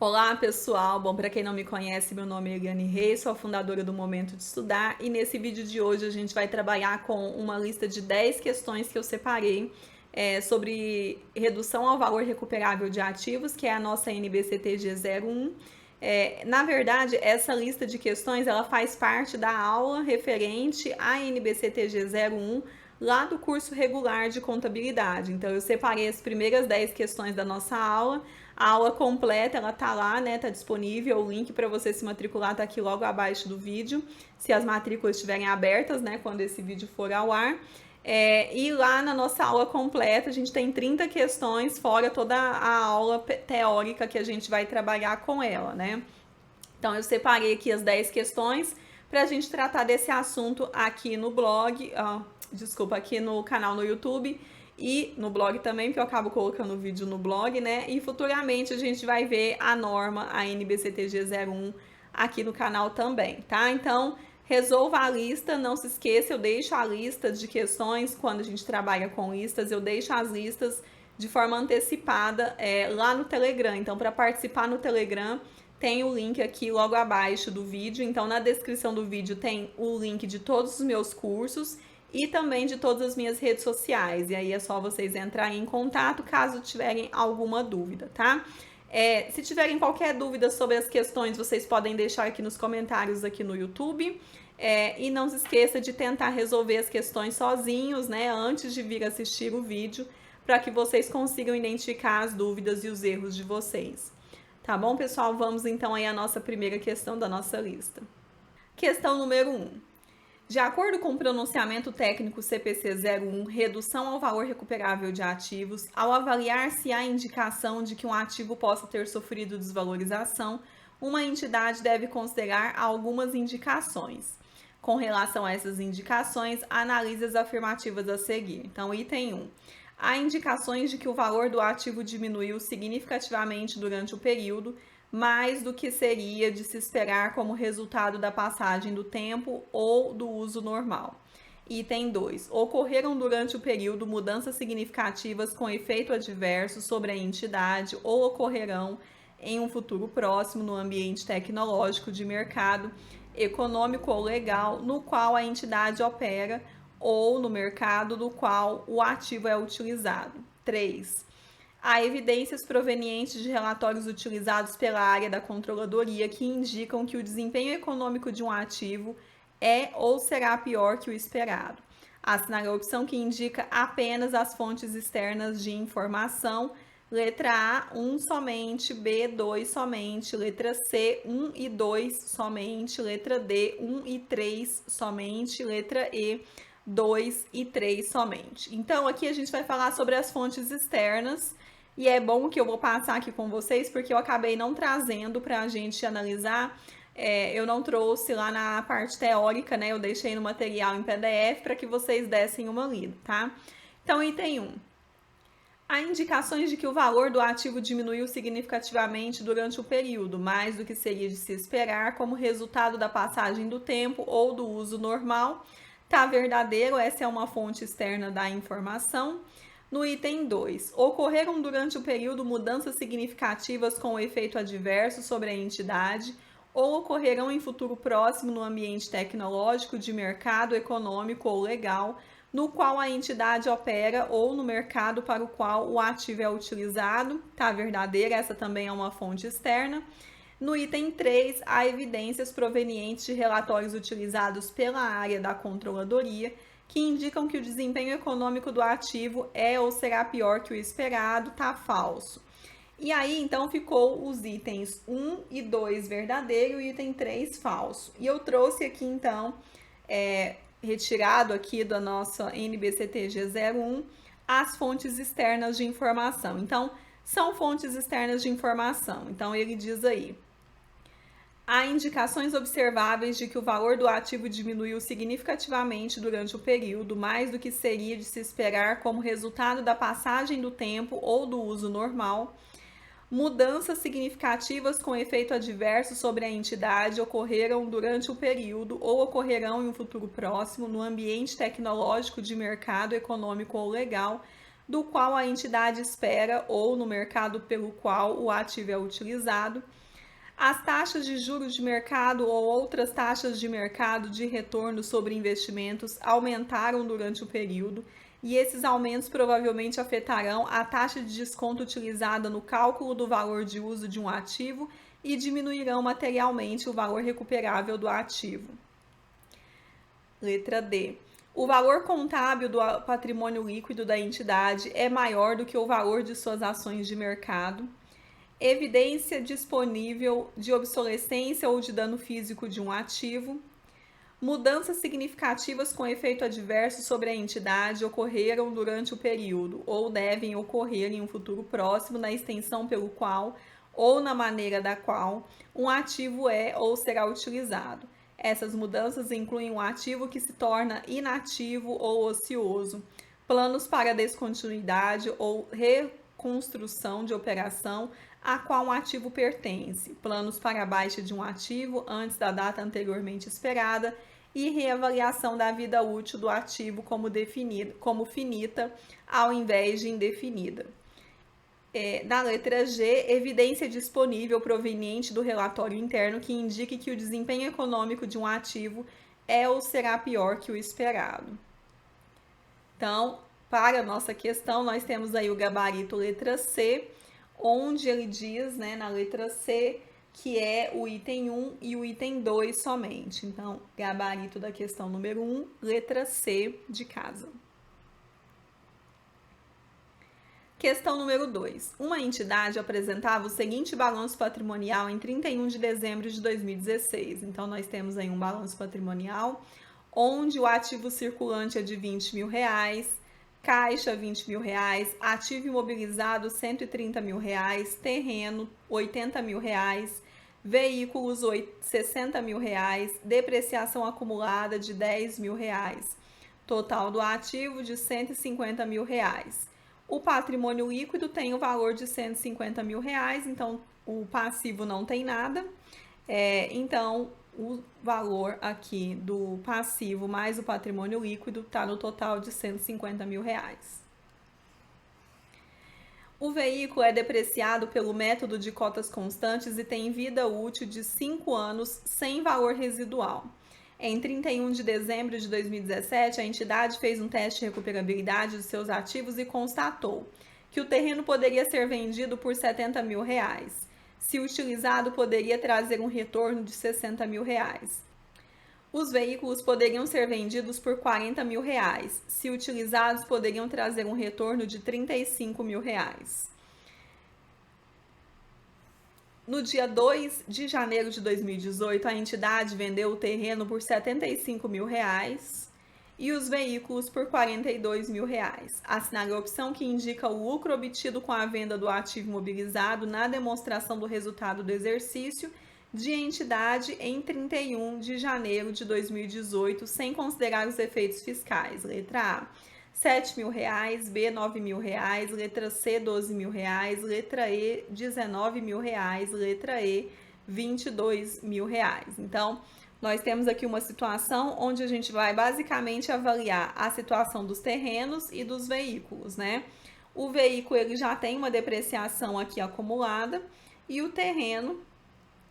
Olá pessoal, bom, para quem não me conhece, meu nome é Eliane Reis, sou a fundadora do Momento de Estudar e nesse vídeo de hoje a gente vai trabalhar com uma lista de 10 questões que eu separei sobre redução ao valor recuperável de ativos, que é a nossa NBCTG 01. Na verdade, essa lista de questões ela faz parte da aula referente à NBCTG 01 lá do curso regular de contabilidade. Então eu separei as primeiras 10 questões da nossa aula. A aula completa, ela tá lá, né? Tá disponível, o link para você se matricular tá aqui logo abaixo do vídeo, se as matrículas estiverem abertas, né? Quando esse vídeo for ao ar. E lá na nossa aula completa, a gente tem 30 questões, fora toda a aula teórica que a gente vai trabalhar com ela, né? Então, eu separei aqui as 10 questões para a gente tratar desse assunto aqui no blog, aqui no canal no YouTube e no blog também, porque eu acabo colocando o vídeo no blog, né? E futuramente a gente vai ver a norma, a NBCTG 01, aqui no canal também, tá? Então, resolva a lista, não se esqueça, eu deixo a lista de questões, quando a gente trabalha com listas, eu deixo as listas de forma antecipada lá no Telegram. Então, para participar no Telegram, tem o link aqui logo abaixo do vídeo. Então, na descrição do vídeo tem o link de todos os meus cursos e também de todas as minhas redes sociais. E aí é só vocês entrarem em contato caso tiverem alguma dúvida, tá? Se tiverem qualquer dúvida sobre as questões, vocês podem deixar aqui nos comentários aqui no YouTube. E não se esqueça de tentar resolver as questões sozinhos, né? Antes de vir assistir o vídeo, para que vocês consigam identificar as dúvidas e os erros de vocês. Tá bom, pessoal? Vamos então aí à nossa primeira questão da nossa lista. Questão número 1. De acordo com o pronunciamento técnico CPC 01, redução ao valor recuperável de ativos, ao avaliar se há indicação de que um ativo possa ter sofrido desvalorização, uma entidade deve considerar algumas indicações. Com relação a essas indicações, analise as afirmativas a seguir. Então, item 1. Há indicações de que o valor do ativo diminuiu significativamente durante o período, mais do que seria de se esperar como resultado da passagem do tempo ou do uso normal. Item 2. Ocorreram durante o período mudanças significativas com efeito adverso sobre a entidade ou ocorrerão em um futuro próximo no ambiente tecnológico de mercado, econômico ou legal no qual a entidade opera ou no mercado do qual o ativo é utilizado. 3. Há evidências provenientes de relatórios utilizados pela área da controladoria que indicam que o desempenho econômico de um ativo é ou será pior que o esperado. Assinale a opção que indica apenas as fontes externas de informação. Letra A, 1 somente, B, 2 somente, letra C, 1 e 2 somente, letra D, 1 e 3 somente, letra E, 2 e 3 somente. Então, aqui a gente vai falar sobre as fontes externas. E é bom que eu vou passar aqui com vocês, porque eu acabei não trazendo para a gente analisar. Eu não trouxe lá na parte teórica, né? Eu deixei no material em PDF para que vocês dessem uma lida, tá? Então, item 1. Há indicações de que o valor do ativo diminuiu significativamente durante o período, mais do que seria de se esperar, como resultado da passagem do tempo ou do uso normal. Tá verdadeiro, essa é uma fonte externa da informação. No item 2, ocorreram durante o período mudanças significativas com efeito adverso sobre a entidade ou ocorrerão em futuro próximo no ambiente tecnológico, de mercado, econômico ou legal, no qual a entidade opera ou no mercado para o qual o ativo é utilizado. Tá verdadeira, essa também é uma fonte externa. No item 3, há evidências provenientes de relatórios utilizados pela área da controladoria que indicam que o desempenho econômico do ativo é ou será pior que o esperado, tá falso. E aí, então, ficou os itens 1 e 2 verdadeiro e o item 3 falso. E eu trouxe aqui, então, retirado aqui da nossa NBCTG 01, as fontes externas de informação. Então, são fontes externas de informação. Então, ele diz aí: há indicações observáveis de que o valor do ativo diminuiu significativamente durante o período, mais do que seria de se esperar como resultado da passagem do tempo ou do uso normal. Mudanças significativas com efeito adverso sobre a entidade ocorreram durante o período ou ocorrerão em um futuro próximo no ambiente tecnológico, de mercado, econômico ou legal, do qual a entidade espera ou no mercado pelo qual o ativo é utilizado. As taxas de juros de mercado ou outras taxas de mercado de retorno sobre investimentos aumentaram durante o período e esses aumentos provavelmente afetarão a taxa de desconto utilizada no cálculo do valor de uso de um ativo e diminuirão materialmente o valor recuperável do ativo. Letra D. O valor contábil do patrimônio líquido da entidade é maior do que o valor de suas ações de mercado. Evidência disponível de obsolescência ou de dano físico de um ativo. Mudanças significativas com efeito adverso sobre a entidade ocorreram durante o período ou devem ocorrer em um futuro próximo na extensão pelo qual ou na maneira da qual um ativo é ou será utilizado. Essas mudanças incluem um ativo que se torna inativo ou ocioso, planos para descontinuidade ou reconstrução de operação a qual um ativo pertence, planos para a baixa de um ativo antes da data anteriormente esperada e reavaliação da vida útil do ativo como finita ao invés de indefinida. Na letra G, evidência disponível proveniente do relatório interno que indique que o desempenho econômico de um ativo é ou será pior que o esperado. Então, para a nossa questão, nós temos aí o gabarito letra C, onde ele diz, né, na letra C, que é o item 1 e o item 2 somente. Então, gabarito da questão número 1, letra C de casa. Questão número 2. Uma entidade apresentava o seguinte balanço patrimonial em 31 de dezembro de 2016. Então, nós temos aí um balanço patrimonial, onde o ativo circulante é de R$20.000, caixa R$20.000, ativo imobilizado R$130.000, terreno R$80.000, veículos R$60.000, depreciação acumulada de R$10.000, total do ativo de R$150.000. O patrimônio líquido tem o valor de R$150.000, então o passivo não tem nada. Então, o valor aqui do passivo mais o patrimônio líquido está no total de R$150.000. O veículo é depreciado pelo método de cotas constantes e tem vida útil de 5 anos sem valor residual. Em 31 de dezembro de 2017, a entidade fez um teste de recuperabilidade de seus ativos e constatou que o terreno poderia ser vendido por R$70.000. Se utilizado, poderia trazer um retorno de R$60.000. Os veículos poderiam ser vendidos por R$40.000. Se utilizados, poderiam trazer um retorno de R$35.000. No dia 2 de janeiro de 2018, a entidade vendeu o terreno por R$75.000 e os veículos por R$42.000. Assinale a opção que indica o lucro obtido com a venda do ativo imobilizado na demonstração do resultado do exercício de entidade em 31 de janeiro de 2018, sem considerar os efeitos fiscais. Letra A, R$7.000, B, R$9.000, letra C, R$12.000, letra E, R$19.000, letra E, R$22.000. Então, nós temos aqui uma situação onde a gente vai basicamente avaliar a situação dos terrenos e dos veículos, né? O veículo ele já tem uma depreciação aqui acumulada e o terreno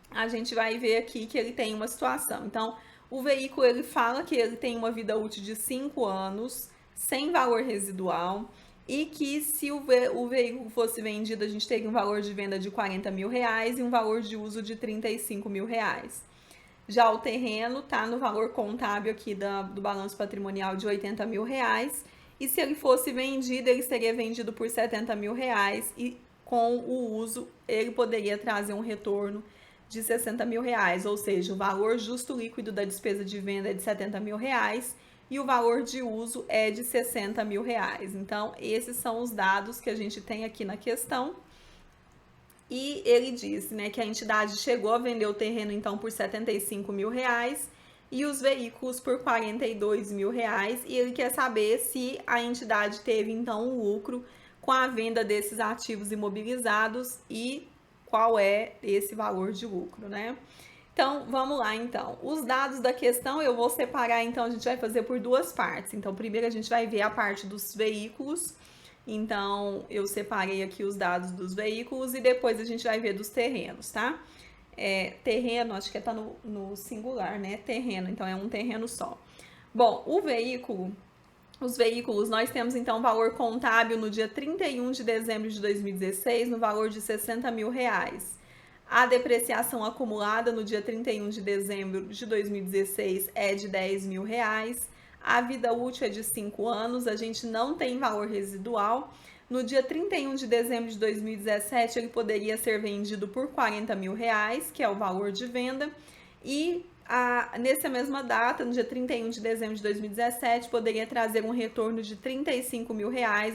a gente vai ver aqui que ele tem uma situação. Então, o veículo ele fala que ele tem uma vida útil de 5 anos, sem valor residual, e que se o veículo fosse vendido, a gente teria um valor de venda de R$40.000 e um valor de uso de R$35.000. Já o terreno está no valor contábil aqui do balanço patrimonial de R$80.000, e se ele fosse vendido, ele seria vendido por R$70.000 e com o uso ele poderia trazer um retorno de R$60.000, ou seja, o valor justo líquido da despesa de venda é de R$70.000 e o valor de uso é de R$60.000. Então, esses são os dados que a gente tem aqui na questão. E ele disse, né, que a entidade chegou a vender o terreno, então, por R$75.000 e os veículos por R$42.000. E ele quer saber se a entidade teve, então, um lucro com a venda desses ativos imobilizados e qual é esse valor de lucro, né? Então, vamos lá, então. Os dados da questão eu vou separar, então, a gente vai fazer por duas partes. Então, primeiro a gente vai ver a parte dos veículos Então, eu separei aqui os dados dos veículos e depois a gente vai ver dos terrenos, tá? Terreno, acho que tá no singular, né? Terreno, então é um terreno só. Bom, os veículos, nós temos então valor contábil no dia 31 de dezembro de 2016 no valor de R$60 mil. A depreciação acumulada no dia 31 de dezembro de 2016 é de R$10 mil. A vida útil é de 5 anos, a gente não tem valor residual. No dia 31 de dezembro de 2017, ele poderia ser vendido por R$40 mil, que é o valor de venda. E nessa mesma data, no dia 31 de dezembro de 2017, poderia trazer um retorno de R$35 mil,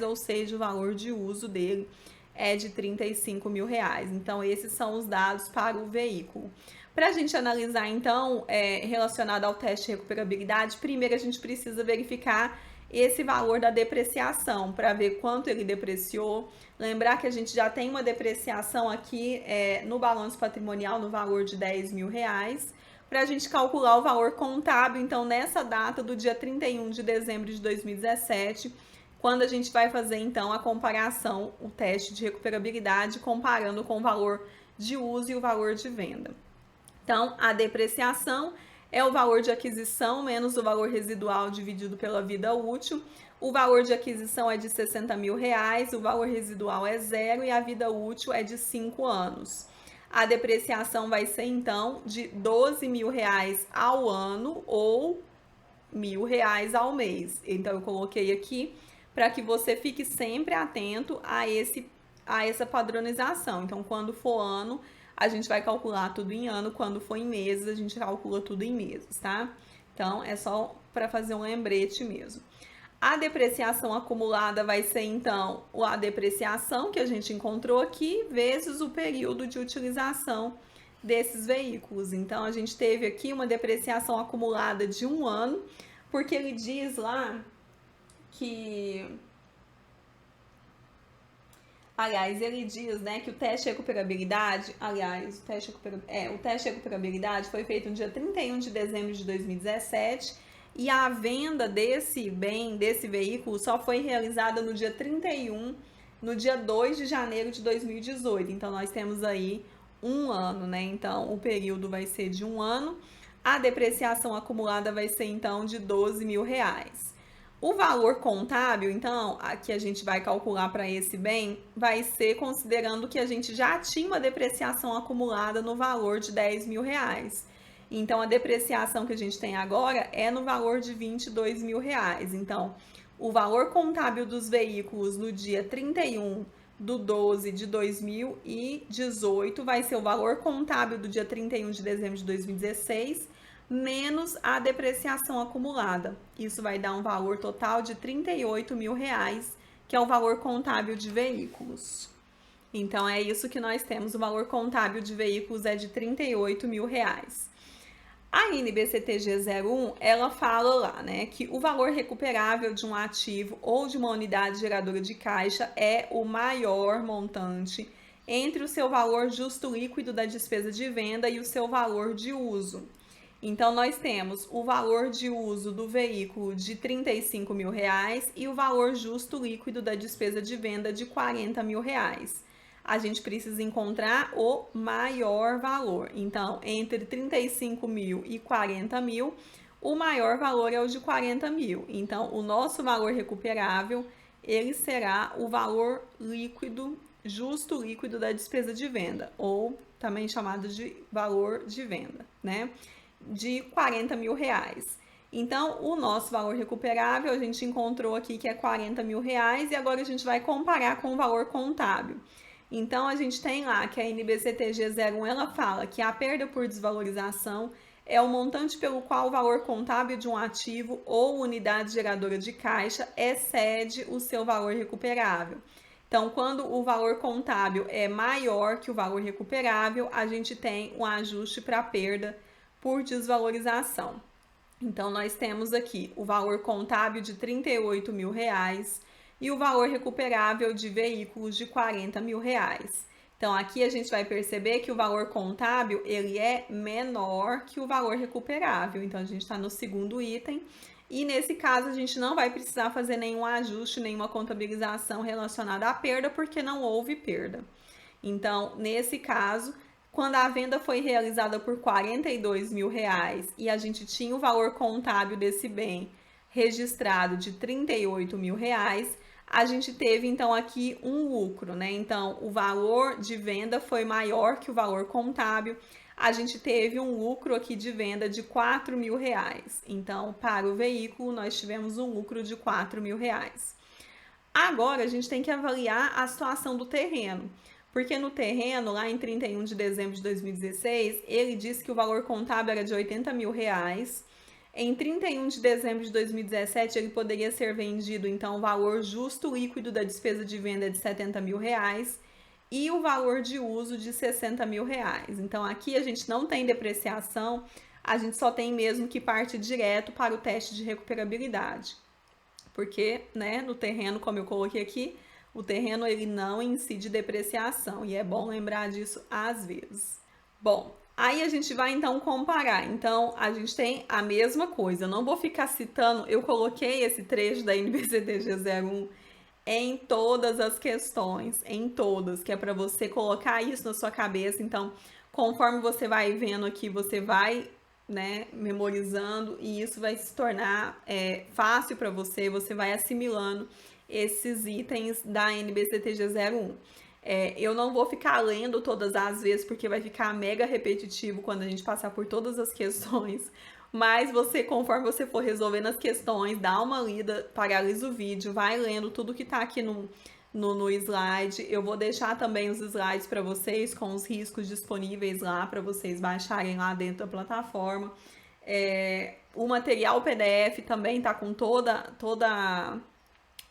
ou seja, o valor de uso dele é de R$35 mil. Então, esses são os dados para o veículo. Para a gente analisar, então, relacionado ao teste de recuperabilidade, primeiro a gente precisa verificar esse valor da depreciação, para ver quanto ele depreciou. Lembrar que a gente já tem uma depreciação aqui no balanço patrimonial no valor de R$10 mil, para a gente calcular o valor contábil, então, nessa data do dia 31 de dezembro de 2017, quando a gente vai fazer, então, a comparação, o teste de recuperabilidade, comparando com o valor de uso e o valor de venda. Então, a depreciação é o valor de aquisição menos o valor residual dividido pela vida útil. O valor de aquisição é de R$60 mil, o valor residual é 0 e a vida útil é de 5 anos. A depreciação vai ser, então, de R$12 mil ao ano ou R$1.000 ao mês. Então, eu coloquei aqui para que você fique sempre atento a essa padronização. Então, quando for ano, a gente vai calcular tudo em ano, quando for em meses, a gente calcula tudo em meses, tá? Então, é só para fazer um lembrete mesmo. A depreciação acumulada vai ser, então, a depreciação que a gente encontrou aqui, vezes o período de utilização desses veículos. Então, a gente teve aqui uma depreciação acumulada de 1 ano, porque ele diz lá que... Aliás, ele diz, né, que o teste de recuperabilidade, o teste de recuperabilidade foi feito no dia 31 de dezembro de 2017 e a venda desse veículo, só foi realizada no dia 31, no dia 2 de janeiro de 2018. Então, nós temos aí 1 ano, né? Então, o período vai ser de 1 ano. A depreciação acumulada vai ser, então, de R$12 mil. O valor contábil, então, que a gente vai calcular para esse bem, vai ser considerando que a gente já tinha uma depreciação acumulada no valor de R$10 mil. Então, a depreciação que a gente tem agora é no valor de R$22 mil. Então, o valor contábil dos veículos no dia 31 de 12 de 2018 vai ser o valor contábil do dia 31 de dezembro de 2016, menos a depreciação acumulada. Isso vai dar um valor total de R$38 mil, que é o valor contábil de veículos. Então, é isso que nós temos. O valor contábil de veículos é de R$38 mil. A NBCTG 01, ela fala lá, né, que o valor recuperável de um ativo ou de uma unidade geradora de caixa é o maior montante entre o seu valor justo líquido da despesa de venda e o seu valor de uso. Então, nós temos o valor de uso do veículo de R$35 mil e o valor justo líquido da despesa de venda de R$40 mil. A gente precisa encontrar o maior valor. Então, entre 35 mil e 40 mil, o maior valor é o de 40 mil. Então, o nosso valor recuperável, ele será o valor líquido, justo líquido da despesa de venda, ou também chamado de valor de venda, né? De R$40 mil. Então, o nosso valor recuperável, a gente encontrou aqui que é R$40 mil, e agora a gente vai comparar com o valor contábil. Então, a gente tem lá que a NBCTG 01, ela fala que a perda por desvalorização é o montante pelo qual o valor contábil de um ativo ou unidade geradora de caixa excede o seu valor recuperável. Então, quando o valor contábil é maior que o valor recuperável, a gente tem um ajuste para perda por desvalorização. Então, nós temos aqui o valor contábil de R$38 mil e o valor recuperável de veículos de R$40 mil. Então, aqui a gente vai perceber que o valor contábil, ele é menor que o valor recuperável. Então, a gente está no segundo item, E nesse caso a gente não vai precisar fazer nenhum ajuste, nenhuma contabilização relacionada à perda, porque não houve perda. Então, nesse caso, quando a venda foi realizada por R$ 42.000 e a gente tinha o valor contábil desse bem registrado de R$ 38.000, a gente teve então aqui um lucro, né? Então, o valor de venda foi maior que o valor contábil. A gente teve um lucro aqui de venda de R$ 4.000. Então, para o veículo, nós tivemos um lucro de R$ 4.000. Agora, a gente tem que avaliar a situação do terreno. Porque no terreno, lá em 31 de dezembro de 2016, ele disse que o valor contábil era de R$ 80.000. Em 31 de dezembro de 2017, ele poderia ser vendido, então, o valor justo líquido da despesa de venda é de R$ 70.000 e o valor de uso de R$ 60.000. Então, aqui a gente não tem depreciação, a gente só tem mesmo que partir direto para o teste de recuperabilidade. Porque, né, no terreno, como eu coloquei aqui, o terreno ele não incide depreciação e é bom lembrar disso às vezes. Bom, aí a gente vai então comparar. Então, a gente tem a mesma coisa. Eu não vou ficar citando, eu coloquei esse trecho da NBCTG 01 em todas as questões, em todas, que é para você colocar isso na sua cabeça. Então, conforme você vai vendo aqui, você vai, né, memorizando e isso vai se tornar fácil para você, você vai assimilando esses itens da NBCTG 01. Eu não vou ficar lendo todas as vezes, porque vai ficar mega repetitivo quando a gente passar por todas as questões. Mas você, conforme você for resolvendo as questões, dá uma lida, paralisa o vídeo, vai lendo tudo que tá aqui no slide. Eu vou deixar também os slides para vocês, com os riscos disponíveis lá, para vocês baixarem lá dentro da plataforma. O material PDF também tá com toda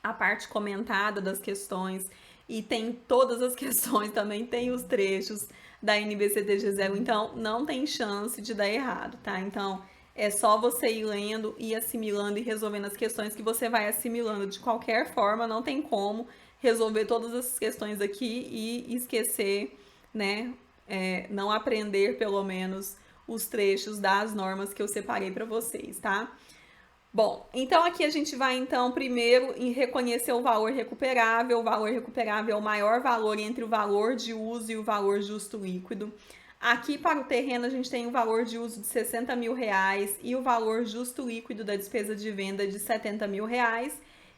a parte comentada das questões e tem todas as questões, também tem os trechos da NBCTG 0, então não tem chance de dar errado, tá? Então é só você ir lendo e assimilando e resolvendo as questões que você vai assimilando de qualquer forma, não tem como resolver todas as questões aqui e esquecer, né? Não aprender pelo menos os trechos das normas que eu separei para vocês, tá? Bom, então aqui a gente vai então primeiro em reconhecer o valor recuperável. O valor recuperável é o maior valor entre o valor de uso e o valor justo líquido. Aqui para o terreno a gente tem o valor de uso de R$ 60.000 e o valor justo líquido da despesa de venda de R$ 70.000.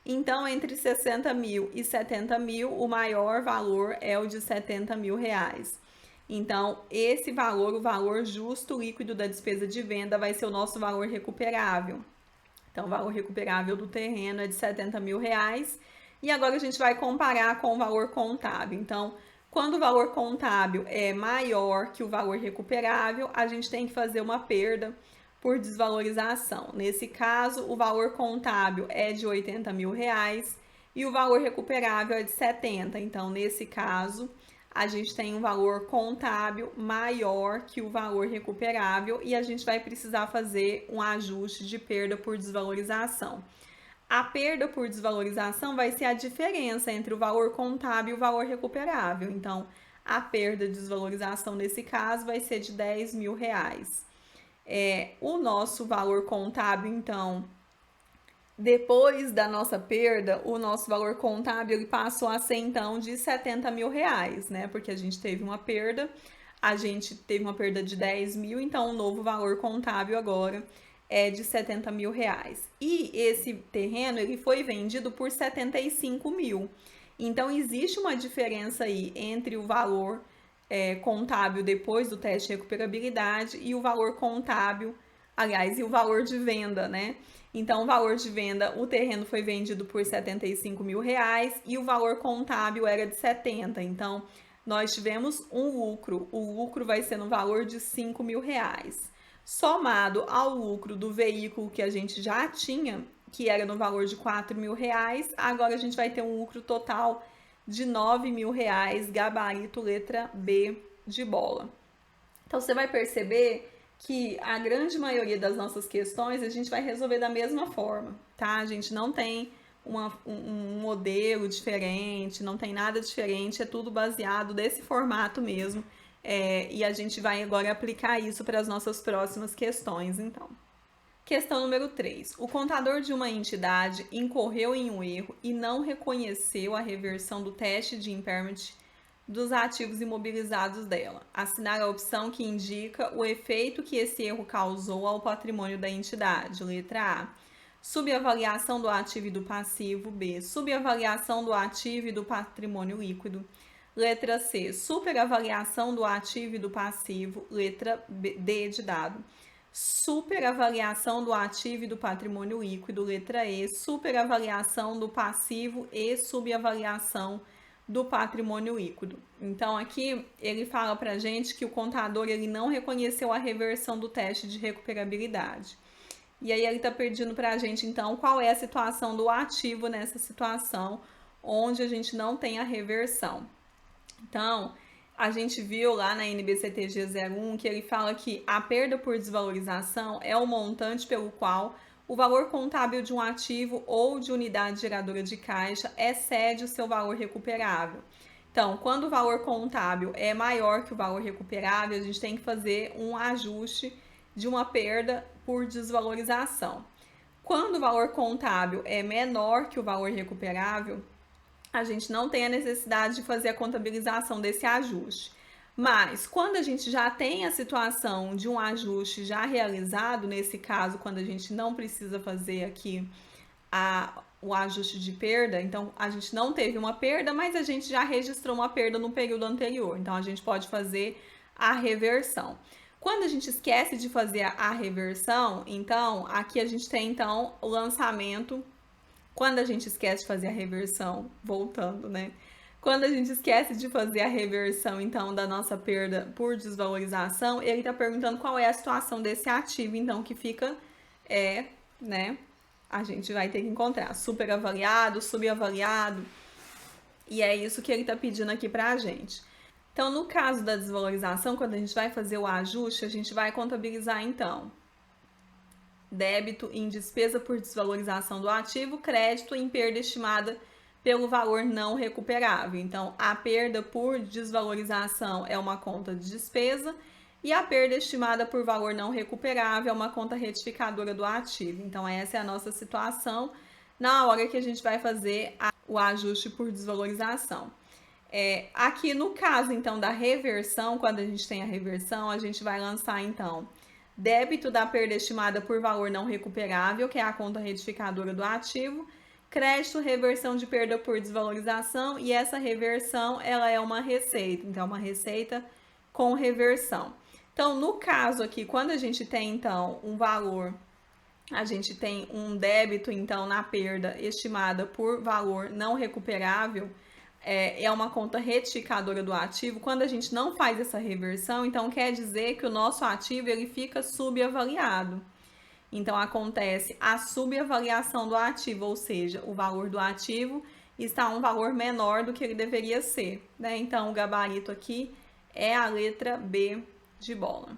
Então, entre 60.000 e 70.000, o maior valor é o de R$ 70.000. Então, esse valor, o valor justo líquido da despesa de venda, vai ser o nosso valor recuperável. Então, o valor recuperável do terreno é de R$ 70.000. E agora a gente vai comparar com o valor contábil. Então, quando o valor contábil é maior que o valor recuperável, a gente tem que fazer uma perda por desvalorização. Nesse caso, o valor contábil é de R$ 80.000 e o valor recuperável é de 70. Então, nesse caso, a gente tem um valor contábil maior que o valor recuperável e a gente vai precisar fazer um ajuste de perda por desvalorização. A perda por desvalorização vai ser a diferença entre o valor contábil e o valor recuperável. Então, a perda de desvalorização nesse caso vai ser de R$ 10.000. O nosso valor contábil, então, depois da nossa perda, o nosso valor contábil ele passou a ser então de R$ 70.000, né? Porque a gente teve uma perda de 10.000, então o novo valor contábil agora é de R$ 70.000. E esse terreno ele foi vendido por 75.000. Então existe uma diferença aí entre o valor contábil depois do teste de recuperabilidade e o valor contábil, aliás, e o valor de venda, né? Então, o valor de venda, o terreno foi vendido por R$ 75.000 e o valor contábil era de 70. Então, nós tivemos um lucro. O lucro vai ser no valor de R$ 5.000. Somado ao lucro do veículo que a gente já tinha, que era no valor de R$ 4.000, agora a gente vai ter um lucro total de R$ 9.000, gabarito letra B de bola. Então, você vai perceber que a grande maioria das nossas questões a gente vai resolver da mesma forma, tá? A gente não tem um modelo diferente, não tem nada diferente, é tudo baseado desse formato mesmo. E a gente vai agora aplicar isso para as nossas próximas questões, então. Questão número 3. O contador de uma entidade incorreu em um erro e não reconheceu a reversão do teste de impairment dos ativos imobilizados dela. Assinar a opção que indica o efeito que esse erro causou ao patrimônio da entidade. Letra A. Subavaliação do ativo e do passivo. B. Subavaliação do ativo e do patrimônio líquido. Letra C. Superavaliação do ativo e do passivo. Letra D de dado. Superavaliação do ativo e do patrimônio líquido. Letra E. Superavaliação do passivo e subavaliação do patrimônio líquido. Então aqui ele fala pra gente que o contador ele não reconheceu a reversão do teste de recuperabilidade. E aí ele está pedindo pra gente então qual é a situação do ativo nessa situação onde a gente não tem a reversão. Então, a gente viu lá na NBCTG 01 que ele fala que a perda por desvalorização é o montante pelo qual o valor contábil de um ativo ou de unidade geradora de caixa excede o seu valor recuperável. Então, quando o valor contábil é maior que o valor recuperável, a gente tem que fazer um ajuste de uma perda por desvalorização. Quando o valor contábil é menor que o valor recuperável, a gente não tem a necessidade de fazer a contabilização desse ajuste. Mas quando a gente já tem a situação de um ajuste já realizado, nesse caso, quando a gente não precisa fazer aqui o ajuste de perda, então a gente não teve uma perda, mas a gente já registrou uma perda no período anterior, então a gente pode fazer a reversão. Quando a gente esquece de fazer a reversão, então aqui a gente tem então o lançamento. Quando a gente esquece de fazer a reversão, voltando, né? Quando a gente esquece de fazer a reversão, então, da nossa perda por desvalorização, ele está perguntando qual é a situação desse ativo, então, que fica, né? A gente vai ter que encontrar superavaliado, subavaliado, e é isso que ele está pedindo aqui para a gente. Então, no caso da desvalorização, quando a gente vai fazer o ajuste, a gente vai contabilizar, então, débito em despesa por desvalorização do ativo, crédito em perda estimada pelo valor não recuperável. Então, a perda por desvalorização é uma conta de despesa e a perda estimada por valor não recuperável é uma conta retificadora do ativo. Então, essa é a nossa situação na hora que a gente vai fazer o ajuste por desvalorização. Aqui no caso, então, da reversão, quando a gente tem a reversão, a gente vai lançar, então, débito da perda estimada por valor não recuperável, que é a conta retificadora do ativo, crédito, reversão de perda por desvalorização, e essa reversão, ela é uma receita, então, uma receita com reversão. Então, no caso aqui, quando a gente tem, então, um valor, a gente tem um débito, então, na perda estimada por valor não recuperável, é uma conta retificadora do ativo. Quando a gente não faz essa reversão, então quer dizer que o nosso ativo ele fica subavaliado. Então acontece a subavaliação do ativo, ou seja, o valor do ativo está um valor menor do que ele deveria ser, né? Então o gabarito aqui é a letra B de bola.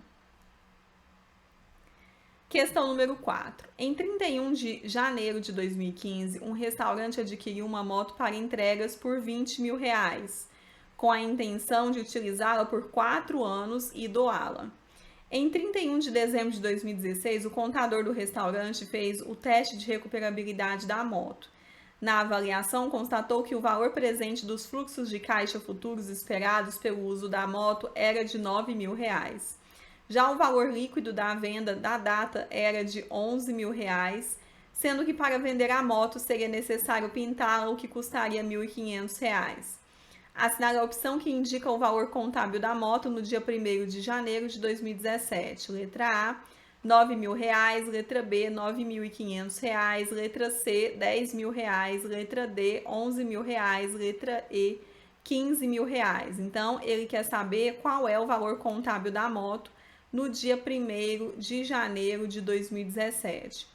Questão número 4. Em 31 de janeiro de 2015, um restaurante adquiriu uma moto para entregas por R$20 mil, com a intenção de utilizá-la por 4 anos e doá-la. Em 31 de dezembro de 2016, o contador do restaurante fez o teste de recuperabilidade da moto. Na avaliação, constatou que o valor presente dos fluxos de caixa futuros esperados pelo uso da moto era de R$9 mil. Já o valor líquido da venda da data era de R$11 mil, sendo que para vender a moto seria necessário pintá-la, o que custaria R$1.500. Assinar a opção que indica o valor contábil da moto no dia 1º de janeiro de 2017. Letra A, R$9 mil. Letra B, R$9.500. Letra C, R$10 mil. Letra D, R$11 mil. Letra E, R$15 mil. Então, ele quer saber qual é o valor contábil da moto no dia 1º de janeiro de 2017.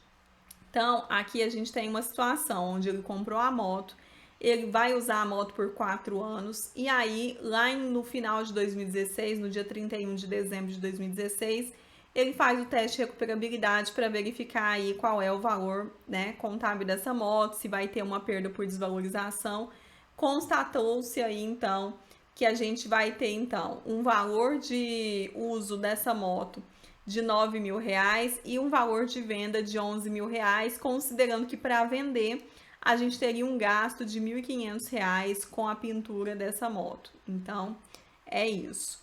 Então, aqui a gente tem uma situação onde ele comprou a moto, ele vai usar a moto por 4 anos, e aí, lá no final de 2016, no dia 31 de dezembro de 2016, ele faz o teste de recuperabilidade para verificar aí qual é o valor, né, contábil dessa moto, se vai ter uma perda por desvalorização. Constatou-se aí, então, que a gente vai ter, então, um valor de uso dessa moto de R$ 9.000 e um valor de venda de R$ 11.000, considerando que para vender a gente teria um gasto de R$ 1.500 com a pintura dessa moto. Então, é isso.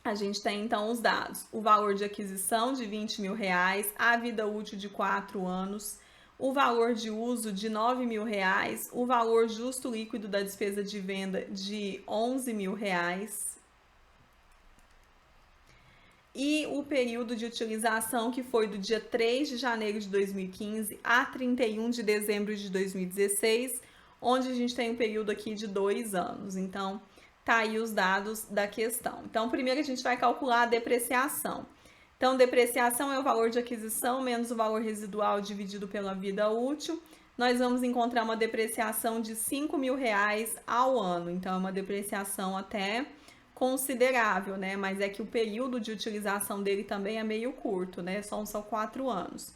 A gente tem então os dados: o valor de aquisição de R$ 20.000, a vida útil de 4 anos, o valor de uso de R$ 9.000, o valor justo líquido da despesa de venda de R$ 11.000 e o período de utilização, que foi do dia 3 de janeiro de 2015 a 31 de dezembro de 2016, onde a gente tem um período aqui de 2 anos. Então, tá aí os dados da questão. Então, primeiro a gente vai calcular a depreciação. Então, depreciação é o valor de aquisição menos o valor residual dividido pela vida útil. Nós vamos encontrar uma depreciação de R$ 5.000 ao ano. Então, é uma depreciação até considerável, né? Mas é que o período de utilização dele também é meio curto, né? São só 4 anos.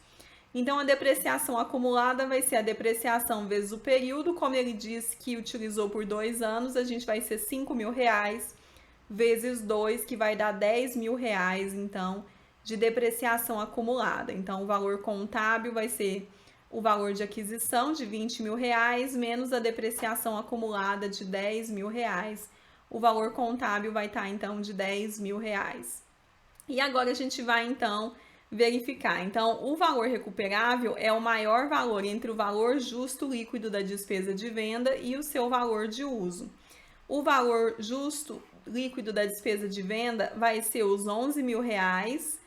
Então, a depreciação acumulada vai ser a depreciação vezes o período. Como ele disse que utilizou por 2 anos, a gente vai ser R$ 5.000 vezes 2, que vai dar R$ 10.000, então, de depreciação acumulada. Então, o valor contábil vai ser o valor de aquisição de R$ 20.000 menos a depreciação acumulada de R$ 10.000. O valor contábil vai estar, então, de R$ 10.000. E agora a gente vai, então, verificar. Então, o valor recuperável é o maior valor entre o valor justo líquido da despesa de venda e o seu valor de uso. O valor justo líquido da despesa de venda vai ser os R$ 11.000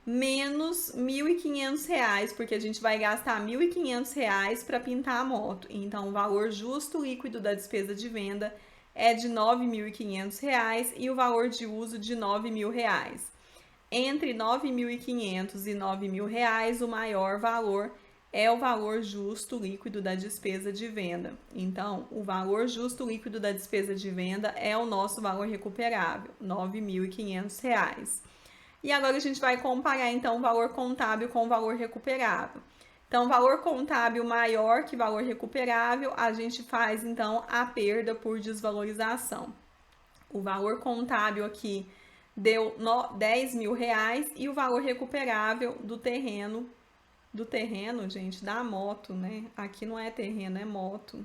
menos R$ 1.500, porque a gente vai gastar R$ 1.500 para pintar a moto. Então, o valor justo líquido da despesa de venda é de R$ 9.500 e o valor de uso de R$ 9.000. Entre R$ 9.500 e R$ 9.000, o maior valor é o valor justo líquido da despesa de venda. Então, o valor justo líquido da despesa de venda é o nosso valor recuperável, R$ 9.500. E agora a gente vai comparar, então, o valor contábil com o valor recuperável. Então, valor contábil maior que valor recuperável, a gente faz, então, a perda por desvalorização. O valor contábil aqui deu R$ 10.000 e o valor recuperável do terreno, gente, da moto, né? Aqui não é terreno, é moto.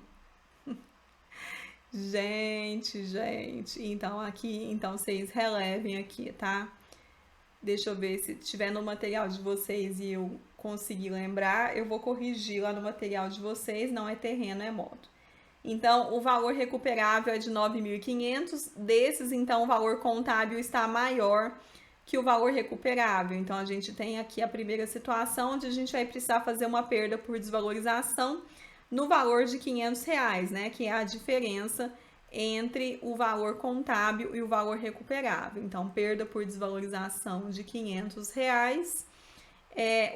Gente, então aqui, então vocês relevem aqui, tá? Deixa eu ver se tiver no material de vocês e eu conseguir lembrar, eu vou corrigir lá no material de vocês, não é terreno, é moto. Então, o valor recuperável é de 9.500, desses, então, o valor contábil está maior que o valor recuperável. Então, a gente tem aqui a primeira situação, onde a gente vai precisar fazer uma perda por desvalorização no valor de R$ 500, né? Que é a diferença entre o valor contábil e o valor recuperável. Então, perda por desvalorização de R$ 500.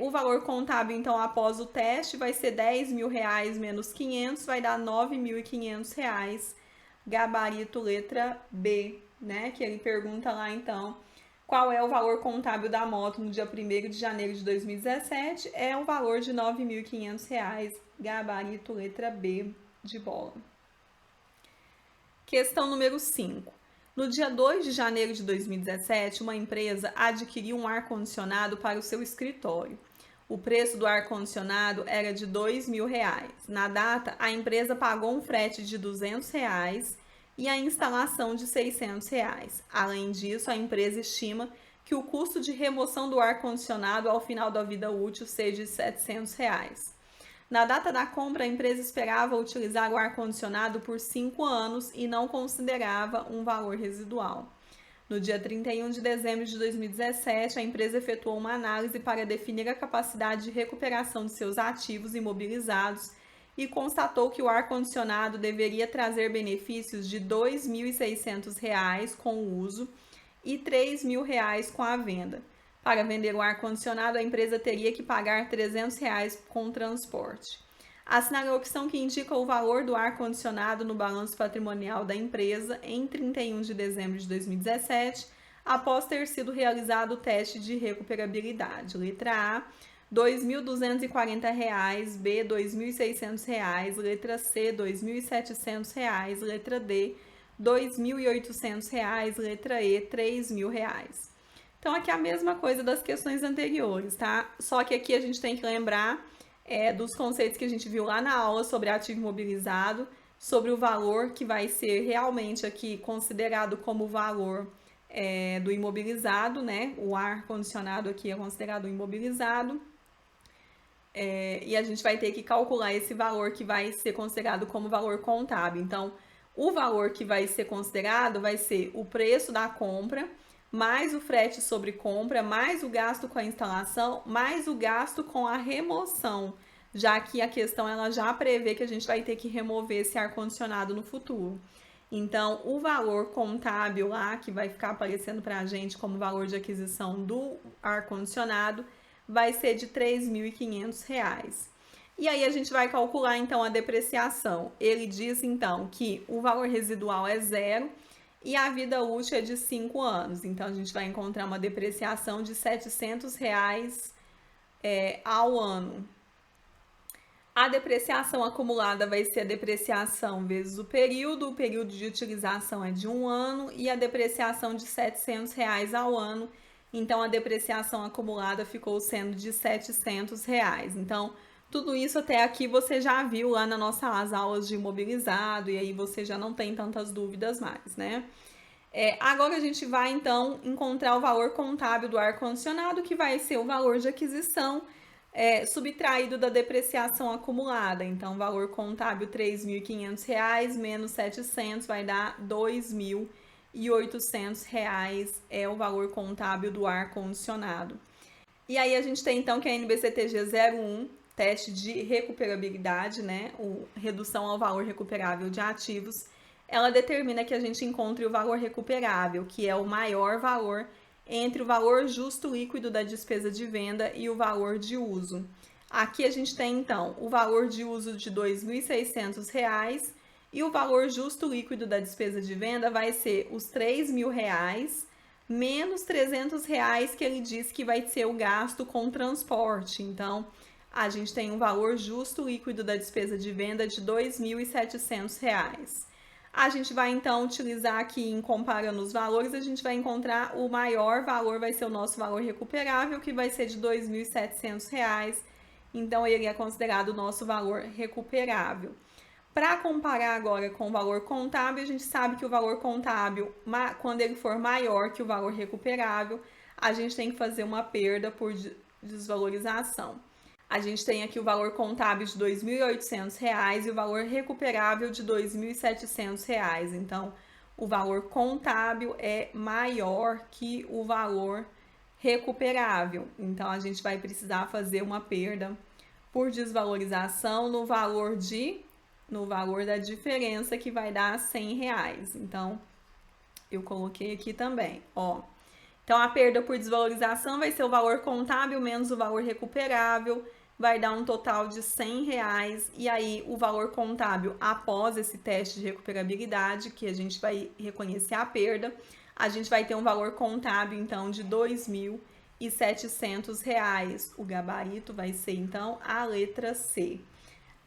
O valor contábil, então, após o teste, vai ser R$ 10.000 menos 500, vai dar R$ 9.500, gabarito letra B, né? Que ele pergunta lá, então, qual é o valor contábil da moto no dia 1º de janeiro de 2017? É o valor de R$ 9.500, gabarito letra B de bola. Questão número 5. No dia 2 de janeiro de 2017, uma empresa adquiriu um ar-condicionado para o seu escritório. O preço do ar-condicionado era de R$ 2.000. Na data, a empresa pagou um frete de R$ 200 e a instalação de R$ 600. Além disso, a empresa estima que o custo de remoção do ar-condicionado ao final da vida útil seja de R$ 700. Na data da compra, a empresa esperava utilizar o ar-condicionado por 5 anos e não considerava um valor residual. No dia 31 de dezembro de 2017, a empresa efetuou uma análise para definir a capacidade de recuperação de seus ativos imobilizados e constatou que o ar-condicionado deveria trazer benefícios de R$ 2.600 com o uso e R$ 3.000 com a venda. Para vender o ar-condicionado, a empresa teria que pagar R$ 300 com transporte. Assinar a opção que indica o valor do ar-condicionado no balanço patrimonial da empresa em 31 de dezembro de 2017, após ter sido realizado o teste de recuperabilidade. Letra A, R$ 2.240, B, R$ 2.600, letra C, R$ 2.700, letra D, R$ 2.800, letra E, R$ 3.000. Então, aqui é a mesma coisa das questões anteriores, tá? Só que aqui a gente tem que lembrar dos conceitos que a gente viu lá na aula sobre ativo imobilizado, sobre o valor que vai ser realmente aqui considerado como valor do imobilizado, né? O ar-condicionado aqui é considerado imobilizado. E a gente vai ter que calcular esse valor que vai ser considerado como valor contábil. Então, o valor que vai ser considerado vai ser o preço da compra, mais o frete sobre compra, mais o gasto com a instalação, mais o gasto com a remoção, já que a questão ela já prevê que a gente vai ter que remover esse ar-condicionado no futuro. Então, o valor contábil lá, que vai ficar aparecendo para a gente como valor de aquisição do ar-condicionado, vai ser de R$ 3.500. E aí a gente vai calcular então a depreciação. Ele diz então que o valor residual é 0 e a vida útil é de 5 anos. Então a gente vai encontrar uma depreciação de R$ 700 ao ano. A depreciação acumulada vai ser a depreciação vezes o período de utilização é de 1 ano e a depreciação de R$ 700 ao ano. Então, a depreciação acumulada ficou sendo de R$ 700. Então, tudo isso até aqui você já viu lá nas nossas aulas de imobilizado e aí você já não tem tantas dúvidas mais, né? Agora a gente vai, então, encontrar o valor contábil do ar-condicionado, que vai ser o valor de aquisição subtraído da depreciação acumulada. Então, valor contábil R$ 3.500 menos 700 vai dar R$ 2.800 é o valor contábil do ar-condicionado. E aí a gente tem então que a NBCTG 01, teste de recuperabilidade, né, redução ao valor recuperável de ativos, ela determina que a gente encontre o valor recuperável, que é o maior valor entre o valor justo líquido da despesa de venda e o valor de uso. Aqui a gente tem então o valor de uso de R$ 2.600 e o valor justo líquido da despesa de venda vai ser os R$ 3.000 menos R$ 300 que ele diz que vai ser o gasto com transporte. Então, a gente tem um valor justo líquido da despesa de venda de R$ 2.700. A gente vai então utilizar aqui, em comparando os valores, a gente vai encontrar o maior valor, vai ser o nosso valor recuperável, que vai ser de R$ 2.700. Então, ele é considerado o nosso valor recuperável. Para comparar agora com o valor contábil, a gente sabe que o valor contábil, quando ele for maior que o valor recuperável, a gente tem que fazer uma perda por desvalorização. A gente tem aqui o valor contábil de R$ 2.800 e o valor recuperável de R$ 2.700. Então, o valor contábil é maior que o valor recuperável. Então, a gente vai precisar fazer uma perda por desvalorização no valor da diferença, que vai dar R$ 100. Então, eu coloquei aqui também, ó. Então, a perda por desvalorização vai ser o valor contábil menos o valor recuperável, vai dar um total de R$ 100. E aí, o valor contábil, após esse teste de recuperabilidade, que a gente vai reconhecer a perda, a gente vai ter um valor contábil, então, de R$ 2.700. O gabarito vai ser, então, a letra C.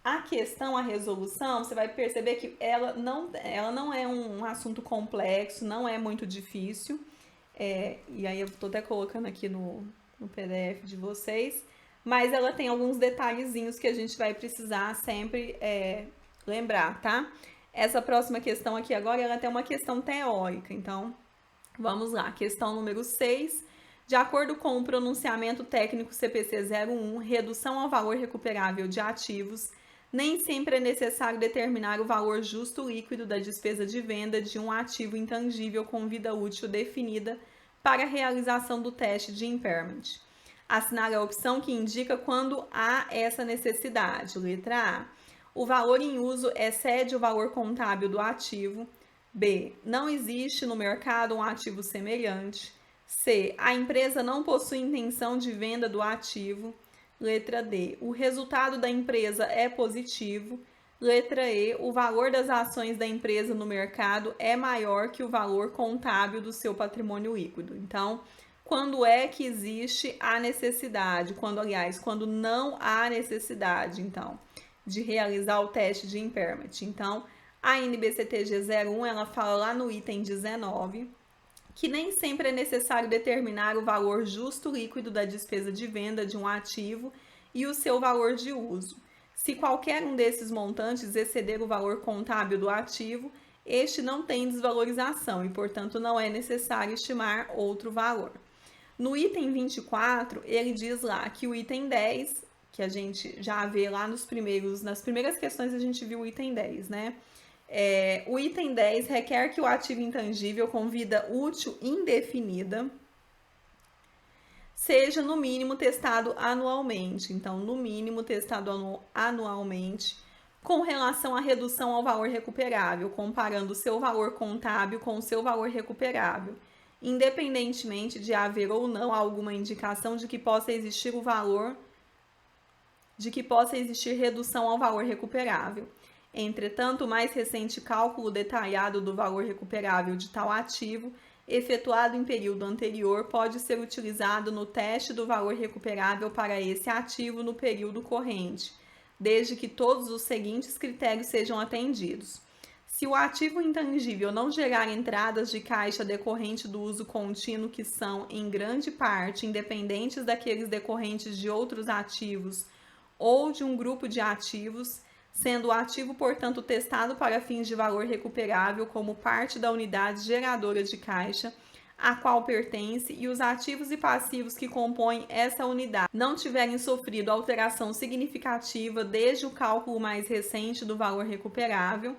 A questão, a resolução, você vai perceber que ela não é um assunto complexo, não é muito difícil. E aí eu estou até colocando aqui no PDF de vocês, mas ela tem alguns detalhezinhos que a gente vai precisar sempre lembrar, tá? Essa próxima questão aqui agora, ela tem uma questão teórica, então vamos lá. Questão número 6. De acordo com o pronunciamento técnico CPC 01, redução ao valor recuperável de ativos, nem sempre é necessário determinar o valor justo líquido da despesa de venda de um ativo intangível com vida útil definida para a realização do teste de impairment. Assinale a opção que indica quando há essa necessidade. Letra A. O valor em uso excede o valor contábil do ativo. B. Não existe no mercado um ativo semelhante. C. A empresa não possui intenção de venda do ativo. Letra D. O resultado da empresa é positivo. Letra E. O valor das ações da empresa no mercado é maior que o valor contábil do seu patrimônio líquido. Então, quando é que existe a necessidade? Quando não há necessidade, então, de realizar o teste de impairment. Então, A NBCTG 01, ela fala lá no item 19, que nem sempre é necessário determinar o valor justo líquido da despesa de venda de um ativo e o seu valor de uso. Se qualquer um desses montantes exceder o valor contábil do ativo, este não tem desvalorização e, portanto, não é necessário estimar outro valor. No item 24, ele diz lá que o item 10, que a gente já vê lá nas primeiras questões a gente viu o item 10, né? O item 10 requer que o ativo intangível com vida útil indefinida seja no mínimo testado anualmente. Então, no mínimo testado anualmente com relação à redução ao valor recuperável, comparando o seu valor contábil com o seu valor recuperável, independentemente de haver ou não alguma indicação de que possa existir redução ao valor recuperável. Entretanto, o mais recente cálculo detalhado do valor recuperável de tal ativo, efetuado em período anterior, pode ser utilizado no teste do valor recuperável para esse ativo no período corrente, desde que todos os seguintes critérios sejam atendidos. Se o ativo intangível não gerar entradas de caixa decorrente do uso contínuo que são, em grande parte, independentes daqueles decorrentes de outros ativos ou de um grupo de ativos, sendo o ativo, portanto, testado para fins de valor recuperável como parte da unidade geradora de caixa a qual pertence e os ativos e passivos que compõem essa unidade não tiverem sofrido alteração significativa desde o cálculo mais recente do valor recuperável,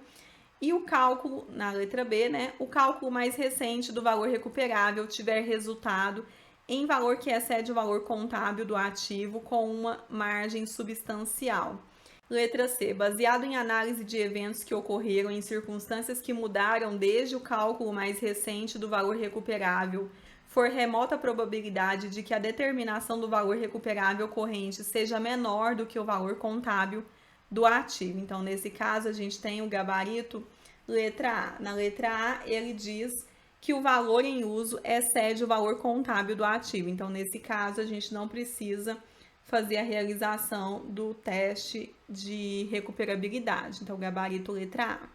e o cálculo, na letra B, né, o cálculo mais recente do valor recuperável tiver resultado em valor que excede o valor contábil do ativo com uma margem substancial. Letra C. Baseado em análise de eventos que ocorreram em circunstâncias que mudaram desde o cálculo mais recente do valor recuperável, for remota a probabilidade de que a determinação do valor recuperável corrente seja menor do que o valor contábil do ativo. Então, nesse caso, a gente tem o gabarito letra A. Na letra A, ele diz que o valor em uso excede o valor contábil do ativo. Então, nesse caso, a gente não precisa fazer a realização do teste de recuperabilidade. Então, gabarito letra A.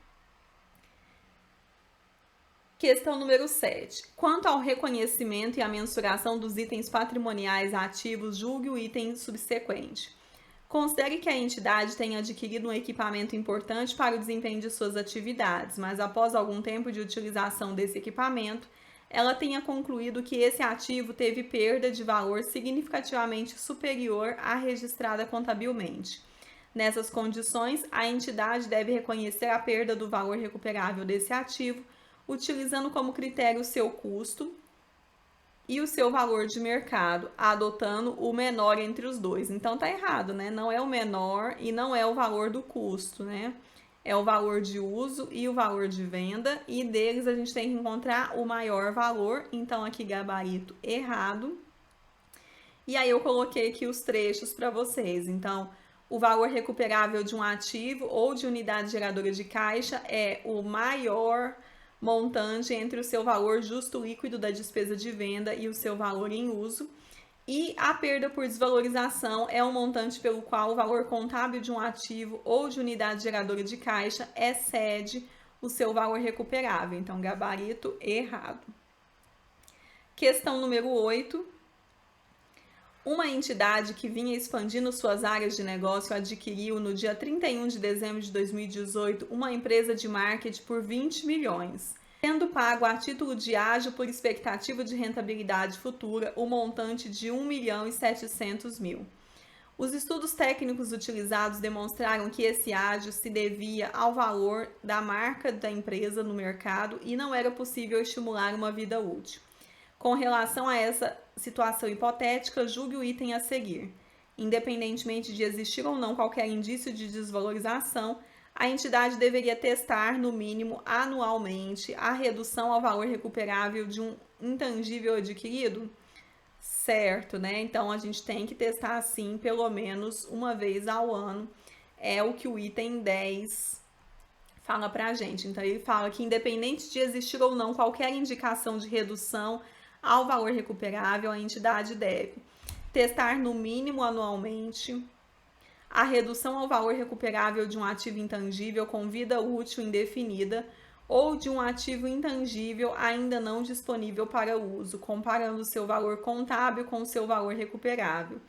Questão número 7. Quanto ao reconhecimento e à mensuração dos itens patrimoniais ativos, julgue o item subsequente. Considere que a entidade tenha adquirido um equipamento importante para o desempenho de suas atividades, mas após algum tempo de utilização desse equipamento, ela tenha concluído que esse ativo teve perda de valor significativamente superior à registrada contabilmente. Nessas condições, a entidade deve reconhecer a perda do valor recuperável desse ativo, utilizando como critério o seu custo e o seu valor de mercado, adotando o menor entre os dois. Então tá errado, né? Não é o menor e não é o valor do custo, né? É o valor de uso e o valor de venda, e deles a gente tem que encontrar o maior valor. Então aqui gabarito errado. E aí eu coloquei aqui os trechos para vocês. Então, o valor recuperável de um ativo ou de unidade geradora de caixa é o maior montante entre o seu valor justo líquido da despesa de venda e o seu valor em uso. E a perda por desvalorização é um montante pelo qual o valor contábil de um ativo ou de unidade geradora de caixa excede o seu valor recuperável. Então, gabarito errado. Questão número 8. Uma entidade que vinha expandindo suas áreas de negócio adquiriu no dia 31 de dezembro de 2018 uma empresa de marketing por 20 milhões. Sendo pago a título de ágio por expectativa de rentabilidade futura o montante de 1.700.000. Os estudos técnicos utilizados demonstraram que esse ágio se devia ao valor da marca da empresa no mercado e não era possível estimular uma vida útil. Com relação a essa situação hipotética, julgue o item a seguir. Independentemente de existir ou não qualquer indício de desvalorização, a entidade deveria testar, no mínimo anualmente, a redução ao valor recuperável de um intangível adquirido? Certo, né? Então, a gente tem que testar, sim, pelo menos uma vez ao ano. É o que o item 10 fala pra gente. Então, ele fala que, independente de existir ou não qualquer indicação de redução ao valor recuperável, a entidade deve testar, no mínimo anualmente, a redução ao valor recuperável de um ativo intangível com vida útil indefinida ou de um ativo intangível ainda não disponível para uso, comparando seu valor contábil com seu valor recuperável.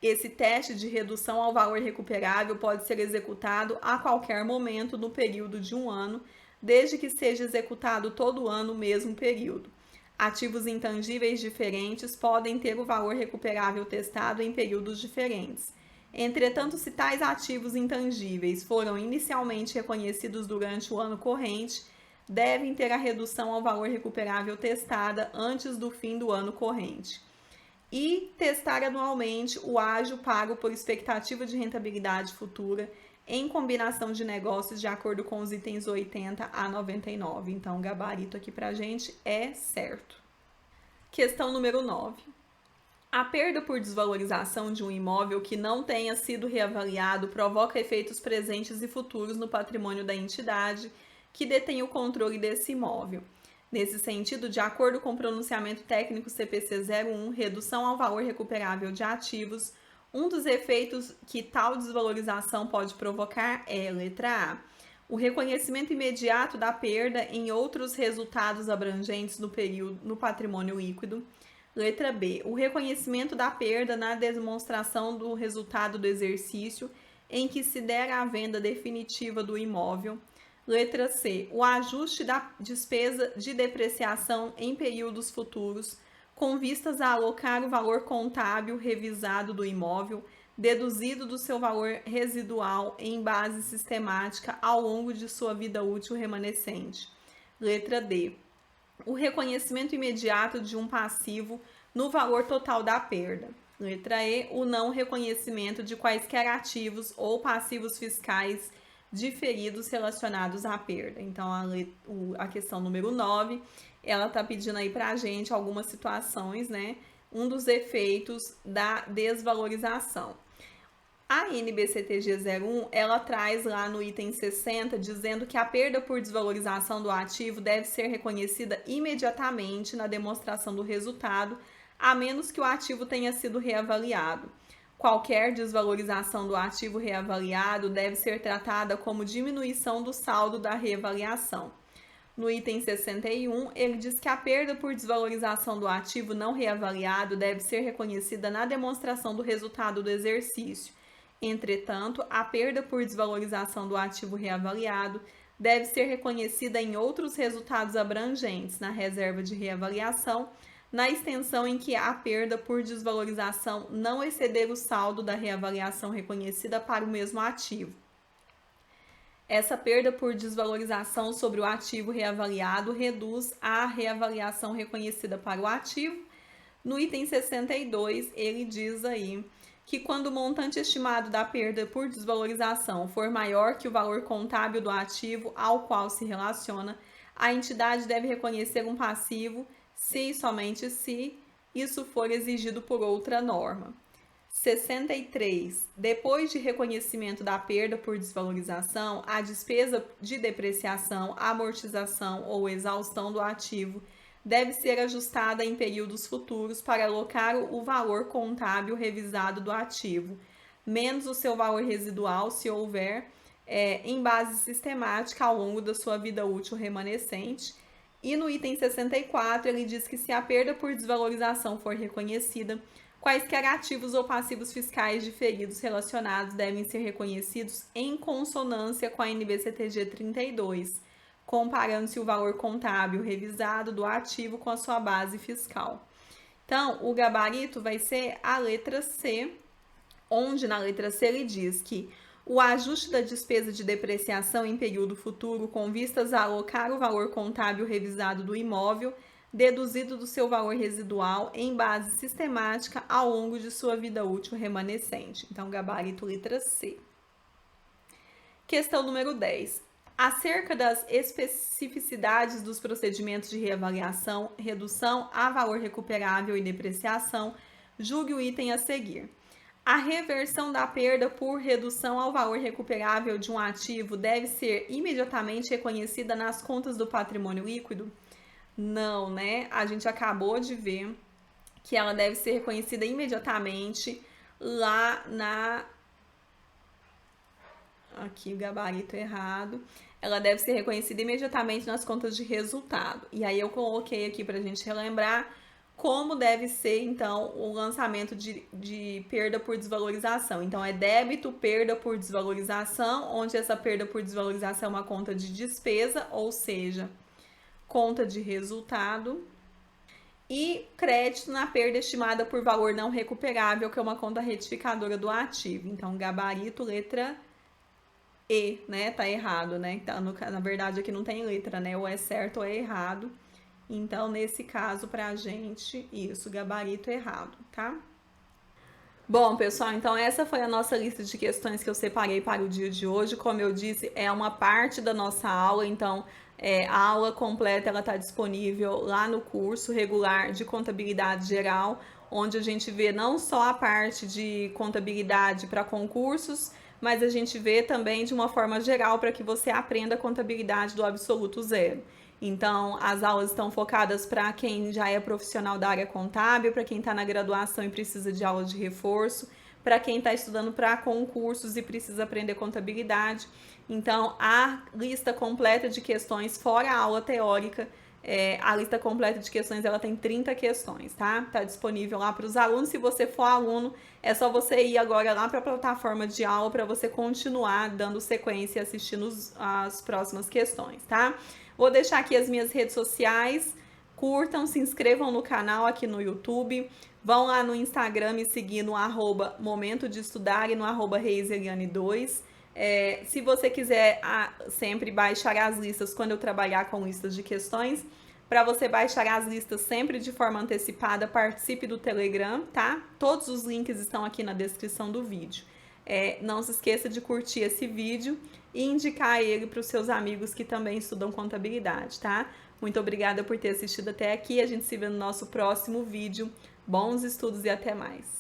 Esse teste de redução ao valor recuperável pode ser executado a qualquer momento no período de um ano, desde que seja executado todo ano no mesmo período. Ativos intangíveis diferentes podem ter o valor recuperável testado em períodos diferentes. Entretanto, se tais ativos intangíveis foram inicialmente reconhecidos durante o ano corrente, devem ter a redução ao valor recuperável testada antes do fim do ano corrente. E testar anualmente o ágio pago por expectativa de rentabilidade futura em combinação de negócios de acordo com os itens 80 a 99. Então, o gabarito aqui pra gente é certo. Questão número 9. A perda por desvalorização de um imóvel que não tenha sido reavaliado provoca efeitos presentes e futuros no patrimônio da entidade que detém o controle desse imóvel. Nesse sentido, de acordo com o pronunciamento técnico CPC 01, redução ao valor recuperável de ativos, um dos efeitos que tal desvalorização pode provocar é, letra A, o reconhecimento imediato da perda em outros resultados abrangentes no patrimônio líquido. Letra B, o reconhecimento da perda na demonstração do resultado do exercício em que se der a venda definitiva do imóvel. Letra C, o ajuste da despesa de depreciação em períodos futuros, com vistas a alocar o valor contábil revisado do imóvel, deduzido do seu valor residual em base sistemática ao longo de sua vida útil remanescente. Letra D, o reconhecimento imediato de um passivo no valor total da perda. Letra E, o não reconhecimento de quaisquer ativos ou passivos fiscais diferidos relacionados à perda. Então, a questão número 9, ela está pedindo aí para a gente algumas situações, né? Um dos efeitos da desvalorização. A NBCTG 01, ela traz lá no item 60, dizendo que a perda por desvalorização do ativo deve ser reconhecida imediatamente na demonstração do resultado, a menos que o ativo tenha sido reavaliado. Qualquer desvalorização do ativo reavaliado deve ser tratada como diminuição do saldo da reavaliação. No item 61, ele diz que a perda por desvalorização do ativo não reavaliado deve ser reconhecida na demonstração do resultado do exercício. Entretanto, a perda por desvalorização do ativo reavaliado deve ser reconhecida em outros resultados abrangentes, na reserva de reavaliação, na extensão em que a perda por desvalorização não exceder o saldo da reavaliação reconhecida para o mesmo ativo. Essa perda por desvalorização sobre o ativo reavaliado reduz a reavaliação reconhecida para o ativo. No item 62, ele diz aí que quando o montante estimado da perda por desvalorização for maior que o valor contábil do ativo ao qual se relaciona, a entidade deve reconhecer um passivo se e somente se isso for exigido por outra norma. 63. Depois de reconhecimento da perda por desvalorização, a despesa de depreciação, amortização ou exaustão do ativo deve ser ajustada em períodos futuros para alocar o valor contábil revisado do ativo, menos o seu valor residual, se houver, em base sistemática ao longo da sua vida útil remanescente. E no item 64, ele diz que se a perda por desvalorização for reconhecida, quaisquer ativos ou passivos fiscais diferidos relacionados devem ser reconhecidos em consonância com a NBCTG 32, comparando-se o valor contábil revisado do ativo com a sua base fiscal. Então, o gabarito vai ser a letra C, onde na letra C ele diz que o ajuste da despesa de depreciação em período futuro com vistas a alocar o valor contábil revisado do imóvel, deduzido do seu valor residual em base sistemática ao longo de sua vida útil remanescente. Então, gabarito letra C. Questão número 10. Acerca das especificidades dos procedimentos de reavaliação, redução a valor recuperável e depreciação, julgue o item a seguir. A reversão da perda por redução ao valor recuperável de um ativo deve ser imediatamente reconhecida nas contas do patrimônio líquido? Não, né? A gente acabou de ver que ela deve ser reconhecida imediatamente lá na... Aqui o gabarito errado. Ela deve ser reconhecida imediatamente nas contas de resultado. E aí eu coloquei aqui para a gente relembrar como deve ser, então, o lançamento de perda por desvalorização. Então, é débito, perda por desvalorização, onde essa perda por desvalorização é uma conta de despesa, ou seja, conta de resultado. E crédito na perda estimada por valor não recuperável, que é uma conta retificadora do ativo. Então, gabarito, letra E, né? Tá errado, né? Então, na verdade, aqui não tem letra, né? Ou é certo ou é errado. Então, nesse caso, pra gente, isso, gabarito errado, tá? Bom, pessoal, então essa foi a nossa lista de questões que eu separei para o dia de hoje. Como eu disse, é uma parte da nossa aula, então a aula completa ela está disponível lá no curso regular de contabilidade geral, onde a gente vê não só a parte de contabilidade para concursos, mas a gente vê também de uma forma geral para que você aprenda a contabilidade do absoluto zero. Então, as aulas estão focadas para quem já é profissional da área contábil, para quem está na graduação e precisa de aula de reforço, para quem está estudando para concursos e precisa aprender contabilidade. Então, a lista completa de questões, fora a aula teórica, a lista completa de questões ela tem 30 questões, tá? Tá disponível lá para os alunos. Se você for aluno, é só você ir agora lá para a plataforma de aula para você continuar dando sequência e assistindo as próximas questões, tá? Vou deixar aqui as minhas redes sociais. Curtam, se inscrevam no canal aqui no YouTube. Vão lá no Instagram me seguir no @momento de estudar e no @reiseliane2. Se você quiser sempre baixar as listas quando eu trabalhar com listas de questões, para você baixar as listas sempre de forma antecipada, participe do Telegram, tá? Todos os links estão aqui na descrição do vídeo. Não se esqueça de curtir esse vídeo e indicar ele para os seus amigos que também estudam contabilidade, tá? Muito obrigada por ter assistido até aqui. A gente se vê no nosso próximo vídeo. Bons estudos e até mais!